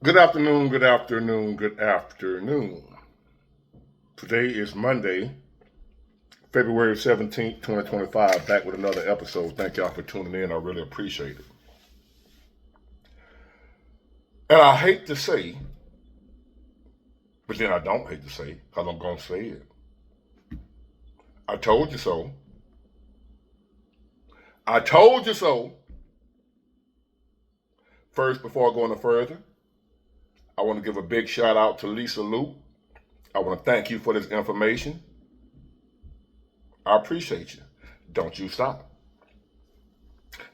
Good afternoon, good afternoon, good afternoon. Today is Monday, February 17th, 2025, back with another episode. Thank y'all for tuning in. I really appreciate it. And I hate to say, but then I don't hate to say, because I'm going to say it. I told you so. I told you so. First, before I go any further, I want to give a big shout out to Lisa Luke. I want to thank you for this information. I appreciate you. Don't you stop.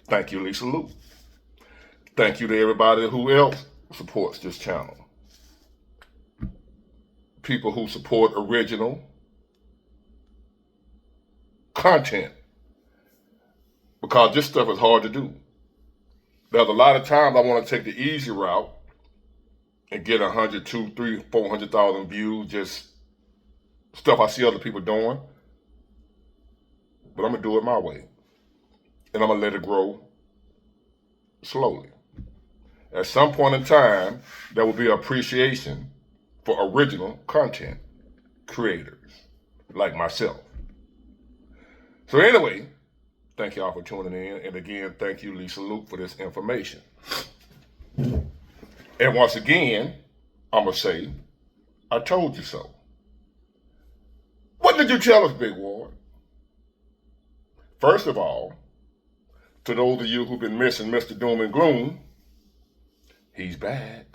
Thank you, Lisa Luke. Thank you to everybody who else supports this channel. People who support original content, because this stuff is hard to do. There's a lot of times I want to take the easy route and get 100, 2, 3, 400,000 views, just stuff I see other people doing. But I'm going to do it my way. And I'm going to let it grow slowly. At some point in time, there will be appreciation for original content creators like myself. So anyway, thank y'all for tuning in. And again, thank you, Lisa Luke, for this information. And once again, I'm going to say, I told you so. What did you tell us, Big Ward? First of all, to those of you who've been missing Mr. Doom and Gloom, he's back.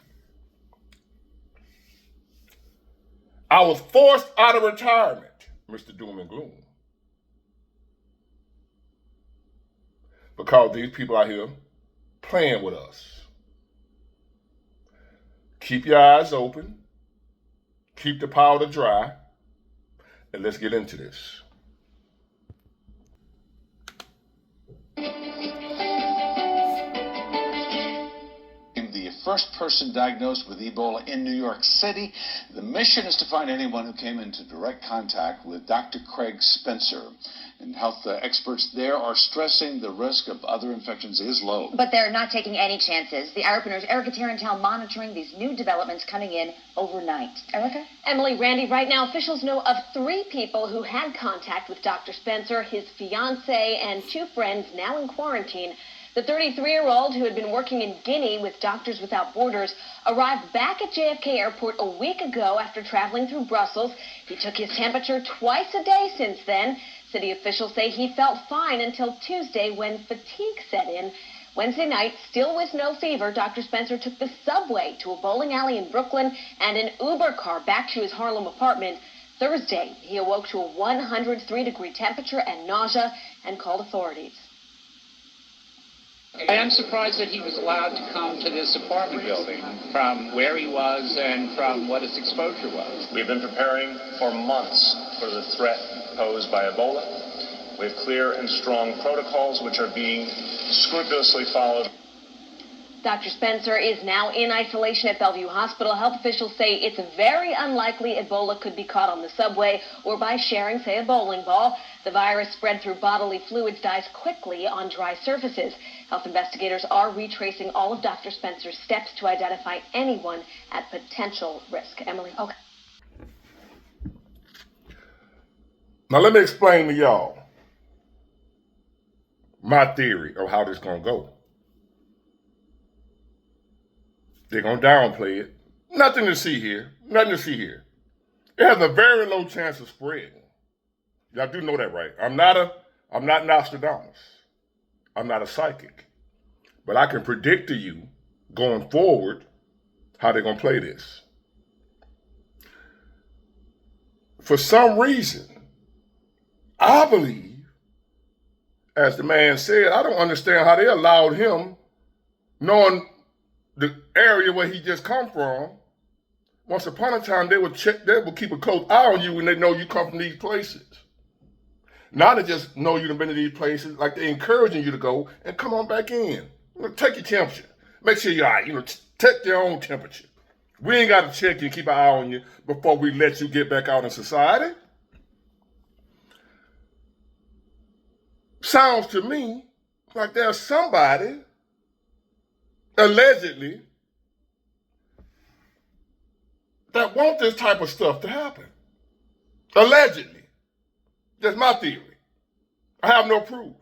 I was forced out of retirement, Mr. Doom and Gloom, because these people out here playing with us. Keep your eyes open, keep the powder dry, and let's get into this. The first person diagnosed with Ebola in New York City. The mission is to find anyone who came into direct contact with Dr. Craig Spencer. And health experts there are stressing the risk of other infections is low. But they're not taking any chances. The opener's Erica Tarantel monitoring these new developments coming in overnight. Erica? Emily, Randy, right now officials know of 3 people who had contact with Dr. Spencer, his fiancée, and 2 friends now in quarantine. The 33-year-old, who had been working in Guinea with Doctors Without Borders, arrived back at JFK Airport a week ago after traveling through Brussels. He took his temperature twice a day since then. City officials say he felt fine until Tuesday when fatigue set in. Wednesday night, still with no fever, Dr. Spencer took the subway to a bowling alley in Brooklyn and an Uber car back to his Harlem apartment. Thursday, he awoke to a 103-degree temperature and nausea and called authorities. I am surprised that he was allowed to come to this apartment building from where he was and from what his exposure was. We've been preparing for months for the threat posed by Ebola. We have clear and strong protocols which are being scrupulously followed. Dr. Spencer is now in isolation at Bellevue Hospital. Health officials say it's very unlikely Ebola could be caught on the subway or by sharing, say, a bowling ball. The virus spread through bodily fluids, dies quickly on dry surfaces. Health investigators are retracing all of Dr. Spencer's steps to identify anyone at potential risk. Emily? Okay. Now let me explain to y'all my theory of how this is going to go. They're going to downplay it. Nothing to see here. Nothing to see here. It has a very low chance of spreading. Y'all do know that, right? I'm not Nostradamus. I'm not a psychic. But I can predict to you going forward how they're going to play this. For some reason, I believe, as the man said, I don't understand how they allowed him, knowing the area where he just come from. Once upon a time, they would keep a close eye on you when they know you come from these places. Now they just know you've been to these places, like they're encouraging you to go and come on back in. Take your temperature. Make sure you're all right. Take your own temperature. We ain't got to check you and keep an eye on you before we let you get back out in society. Sounds to me like there's somebody allegedly that want this type of stuff to happen. Allegedly. That's my theory. I have no proof.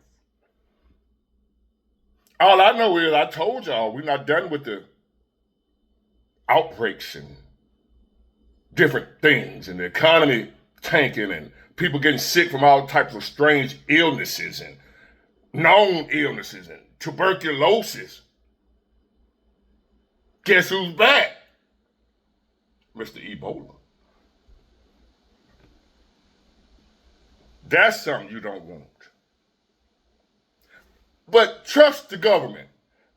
All I know is I told y'all we're not done with the outbreaks and different things and the economy tanking and people getting sick from all types of strange illnesses and known illnesses and tuberculosis. Guess who's back? Mr. Ebola. That's something you don't want. But trust the government.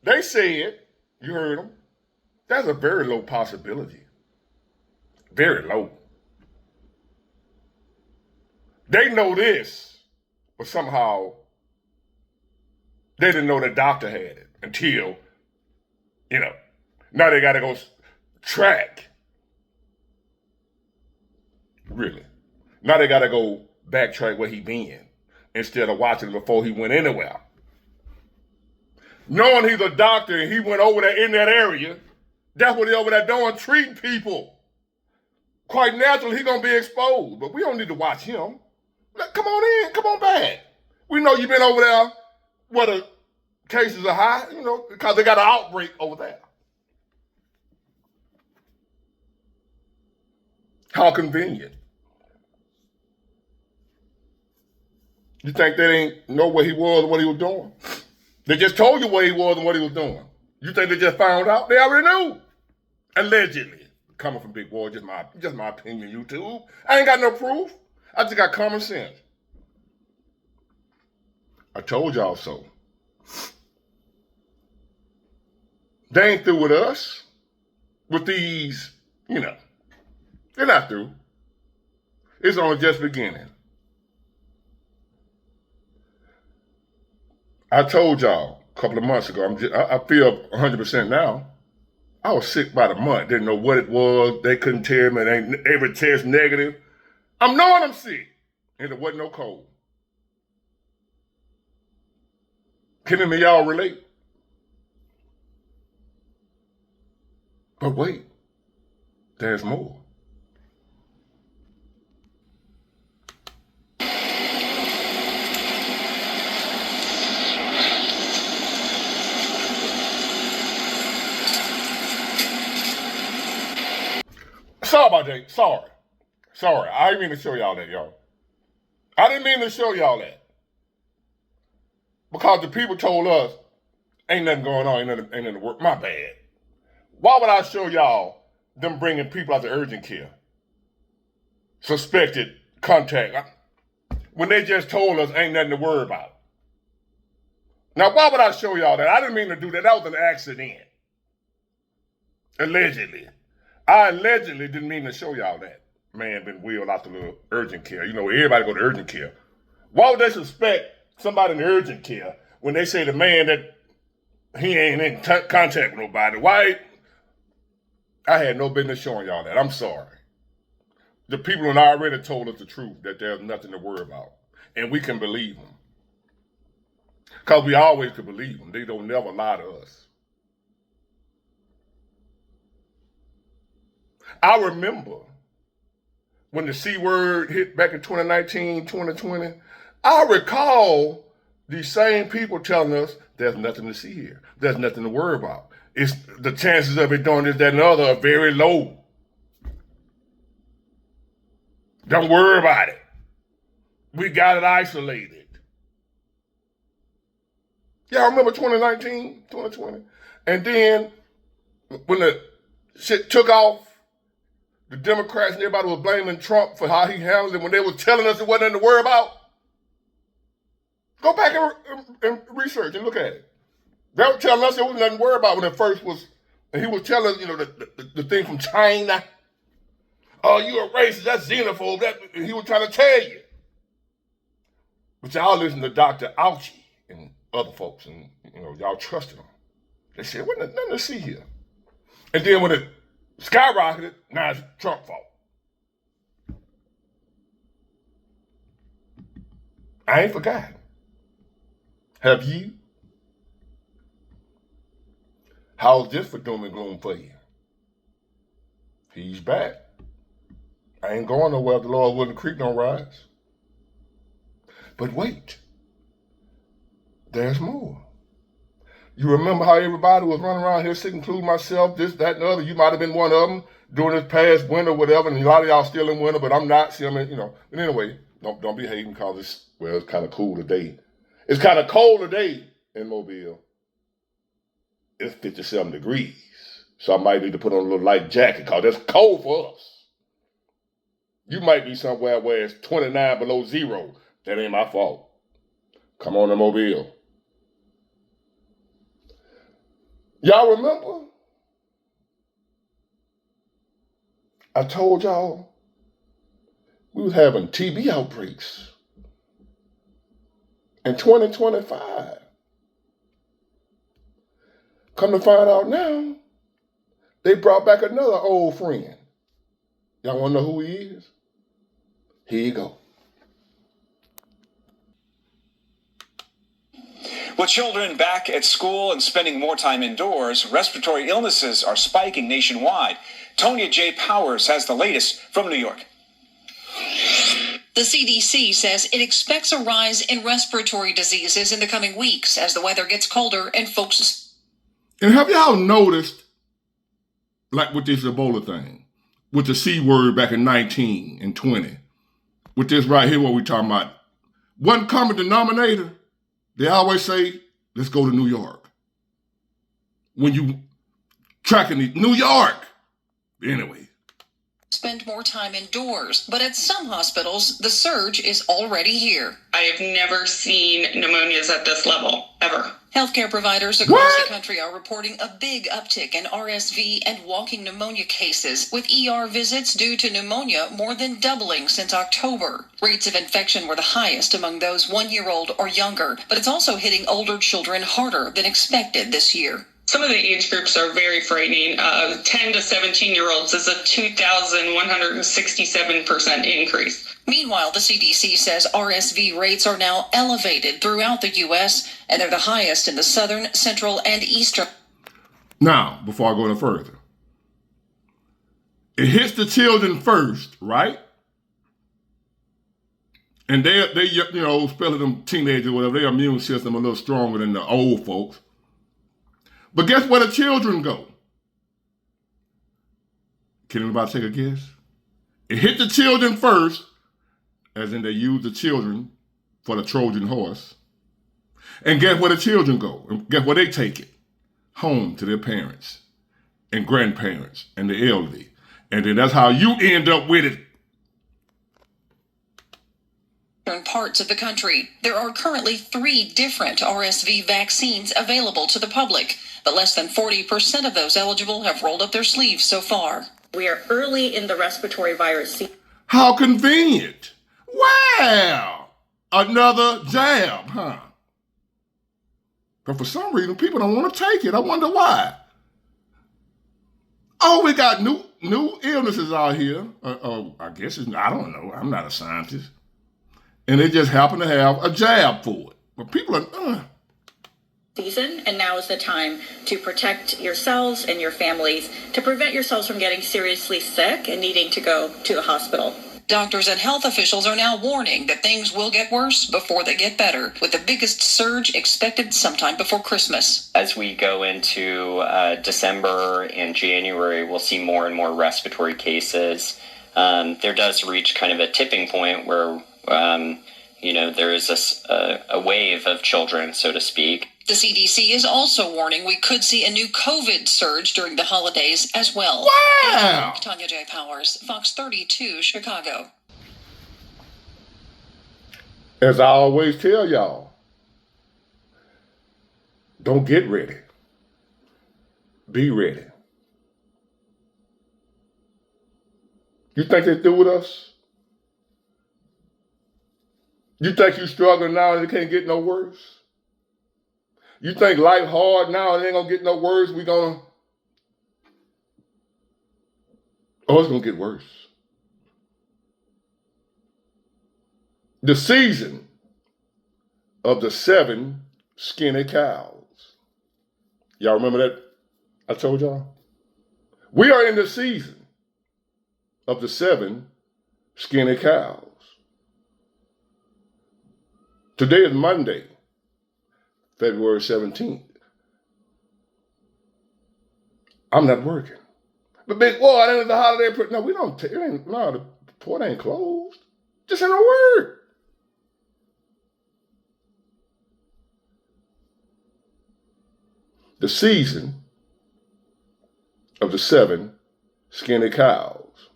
They said, you heard them, that's a very low possibility. Very low. They know this, but somehow they didn't know the doctor had it until, now they got to go track. Really. Now they got to go backtrack where he been instead of watching before he went anywhere. Knowing he's a doctor and he went over there in that area, that's what he over there doing, treating people. Quite naturally, he going to be exposed, but we don't need to watch him. Come on in, come on back. We know you've been over there where the cases are high, because they got an outbreak over there. How convenient. You think they didn't know where he was and what he was doing? They just told you where he was and what he was doing. You think they just found out? They already knew. Allegedly. Coming from Big Boy, just my opinion, YouTube. I ain't got no proof. I just got common sense. I told y'all so. They ain't through with us. With these, they're not through. It's only just beginning. I told y'all a couple of months ago, I feel 100% now. I was sick by the month, didn't know what it was. They couldn't tell me, every test negative. I'm knowing I'm sick, and there wasn't no cold. Can any of y'all relate? But wait, there's more. Sorry about that. Sorry. I didn't mean to show y'all that, y'all. I didn't mean to show y'all that. Because the people told us, ain't nothing going on, ain't nothing work. My bad. Why would I show y'all them bringing people out to urgent care? Suspected contact. When they just told us ain't nothing to worry about. Now, why would I show y'all that? I didn't mean to do that. That was an accident. Allegedly. I allegedly didn't mean to show y'all that. Man been wheeled out to the urgent care. Everybody go to urgent care. Why would they suspect somebody in the urgent care when they say the man that he ain't in contact with nobody? Why? I had no business showing y'all that. I'm sorry. The people had already told us the truth, that there's nothing to worry about. And we can believe them. Because we always could believe them. They don't never lie to us. I remember when the C word hit back in 2019, 2020, I recall these same people telling us there's nothing to see here. There's nothing to worry about. It's the chances of it doing this, that, and the other are very low. Don't worry about it. We got it isolated. Yeah, I remember 2019, 2020. And then when the shit took off, the Democrats and everybody was blaming Trump for how he handled it when they were telling us it wasn't nothing to worry about. Go back and research and look at it. They were telling us there was nothing to worry about when it first was, and he was telling us, the thing from China. Oh, you a racist, that's xenophobe, he was trying to tell you. But y'all listen to Dr. Fauci and other folks, and y'all trusted them. They said, "What nothing to see here." And then when it skyrocketed, now it's Trump's fault. I ain't forgotten. Have you? How's this for doom and gloom for you? He's back. I ain't going nowhere if the Lord willing, the creek don't rise. But wait, there's more. You remember how everybody was running around here sick, including myself, this, that, and the other. You might have been one of them during this past winter, whatever, and a lot of y'all still in winter, but I'm not. See, I mean, But anyway, don't be hating because it's kind of cool today. It's kind of cold today in Mobile. It's 57 degrees. So I might need to put on a little light jacket because it's cold for us. You might be somewhere where it's 29 below zero. That ain't my fault. Come on to Mobile. Y'all remember? I told y'all we was having TB outbreaks in 2025. Come to find out now, they brought back another old friend. Y'all want to know who he is? Here you go. With children back at school and spending more time indoors, respiratory illnesses are spiking nationwide. Tonya J. Powers has the latest from New York. The CDC says it expects a rise in respiratory diseases in the coming weeks as the weather gets colder and folks... And have y'all noticed, like with this Ebola thing, with the C word back in 19 and 20, with this right here, what we talking about, one common denominator, they always say, let's go to New York. When you tracking New York. Anyway. Spend more time indoors, but at some hospitals, the surge is already here. I have never seen pneumonias at this level, ever. Healthcare providers across the country are reporting a big uptick in RSV and walking pneumonia cases, with ER visits due to pneumonia more than doubling since October. Rates of infection were the highest among those 1-year-old or younger, but it's also hitting older children harder than expected this year. Some of the age groups are very frightening. 10 to 17-year-olds is a 2,167% increase. Meanwhile, the CDC says RSV rates are now elevated throughout the U.S., and they're the highest in the southern, central, and eastern. Now, before I go any further, it hits the children first, right? And they especially them teenagers or whatever, their immune system a little stronger than the old folks. But guess where the children go? Can anybody take a guess? It hit the children first, as in they use the children for the Trojan horse. And guess where the children go? And guess where they take it? Home to their parents and grandparents and the elderly. And then that's how you end up with it. In parts of the country, there are currently 3 different RSV vaccines available to the public, but less than 40% of those eligible have rolled up their sleeves so far. We are early in the respiratory virus season. How convenient. Wow. Another jab, huh? But for some reason, people don't want to take it. I wonder why. Oh, we got new illnesses out here. I guess I don't know. I'm not a scientist. And they just happen to have a jab for it. But people are, season, and now is the time to protect yourselves and your families, to prevent yourselves from getting seriously sick and needing to go to the hospital. Doctors and health officials are now warning that things will get worse before they get better, with the biggest surge expected sometime before Christmas. As we go into December and January, we'll see more and more respiratory cases. There does reach kind of a tipping point where there is a wave of children, so to speak. The CDC is also warning we could see a new COVID surge during the holidays as well. Wow! Tonya J. Powers, Fox 32, Chicago. As I always tell y'all, don't get ready. Be ready. You think they're through with us? You think you're struggling now and it can't get no worse? You think life hard now and it ain't gonna get no worse? It's gonna get worse. The season of the 7 skinny cows. Y'all remember that? I told y'all. We are in the season of the 7 skinny cows. Today is Monday, February 17th. I'm not working. But big boy, I didn't the holiday. No, we don't. The port ain't closed. Just in a word. The season of the 7 skinny cows.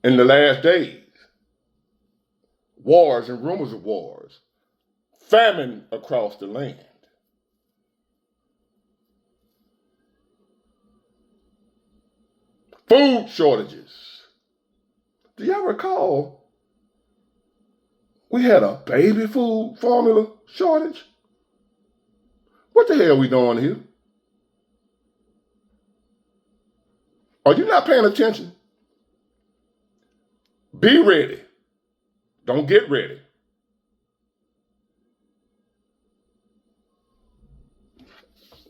In the last days, wars and rumors of wars, famine across the land. Food shortages. Do y'all recall we had a baby food formula shortage? What the hell are we doing here? Are you not paying attention? Be ready. Don't get ready.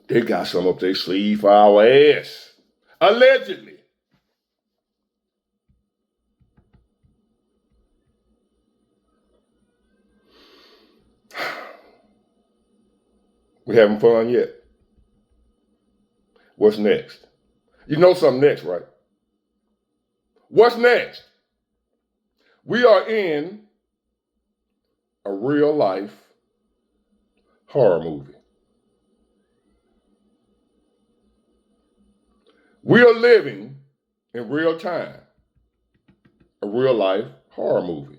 They got some up their sleeve for our ass. Allegedly. We having fun yet? What's next? You know something next, right? What's next? We are in a real life horror movie. We are living in real time a real life horror movie.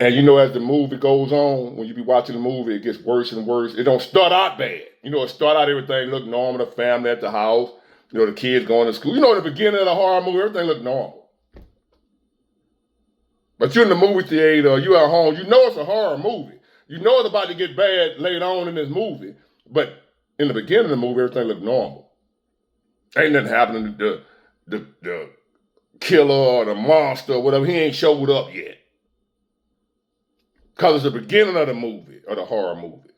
And you know, as the movie goes on, when you be watching the movie, it gets worse and worse. It don't start out bad. You know, it start out everything look normal, the family at the house, you know, the kids going to school. You know, in the beginning of the horror movie, everything look normal. But you're in the movie theater, you at home, you know it's a horror movie. You know it's about to get bad later on in this movie. But in the beginning of the movie, everything look normal. Ain't nothing happening to the killer or the monster or whatever. He ain't showed up yet. Because it's the beginning of the movie, or the horror movie.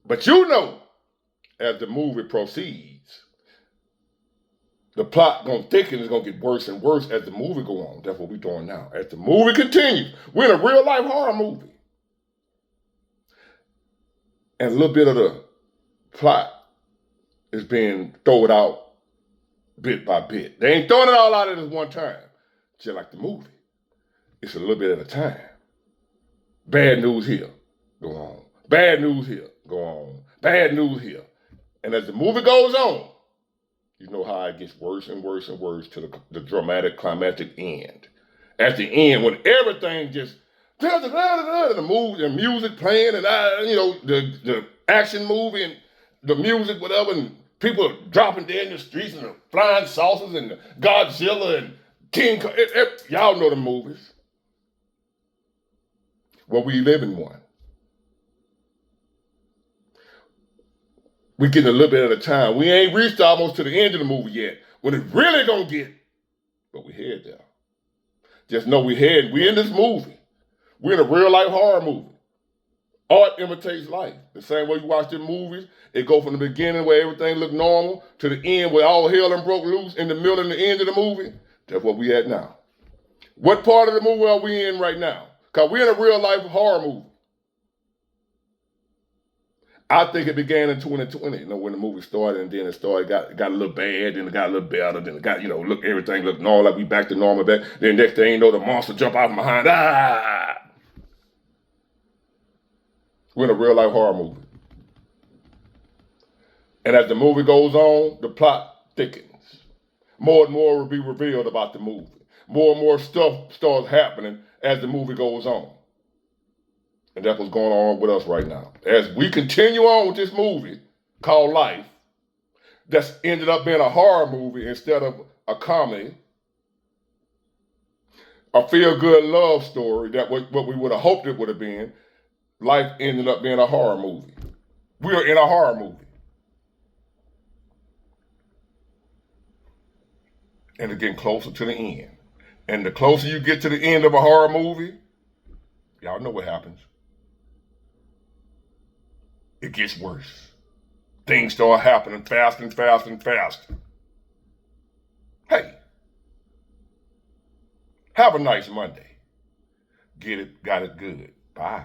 But you know, as the movie proceeds, the plot gonna thicken, it's gonna get worse and worse as the movie go on. That's what we're doing now. As the movie continues, we're in a real life horror movie. And a little bit of the plot is being thrown out bit by bit. They ain't throwing it all out at this one time. Just like the movie. It's a little bit at a time. Bad news here, go on. Bad news here, go on. Bad news here. And as the movie goes on, you know how it gets worse and worse and worse to the dramatic, climactic end. At the end, when everything just, the movie, the music playing, and the action movie and the music, whatever, and people are dropping dead in the streets and the flying saucers and the Godzilla and King Kong. Y'all know the movies. Well, we live in one. We getting a little bit at a time. We ain't reached almost to the end of the movie yet. When it's really gonna get, but we head there. Just know we in this movie. We're in a real life horror movie. Art imitates life. The same way you watch the movies, it go from the beginning where everything look normal to the end where all hell and broke loose in the middle and the end of the movie. That's what we at now. What part of the movie are we in right now? Because we're in a real life horror movie. I think it began in 2020, when the movie started, and then it started, got a little bad, then it got a little better, then it got, everything looked normal, like we back to normal back. Then next thing you know, the monster jump out from behind. We're in a real life horror movie. And as the movie goes on, the plot thickens. More and more will be revealed about the movie. More and more stuff starts happening as the movie goes on. And that's what's going on with us right now. As we continue on with this movie called Life, that's ended up being a horror movie instead of a comedy, a feel-good love story that was what we would have hoped it would have been. Life ended up being a horror movie. We are in a horror movie. And it's getting closer to the end. And the closer you get to the end of a horror movie, y'all know what happens. It gets worse. Things start happening fast and fast and fast. Hey, Have a nice Monday. Got it good. Bye.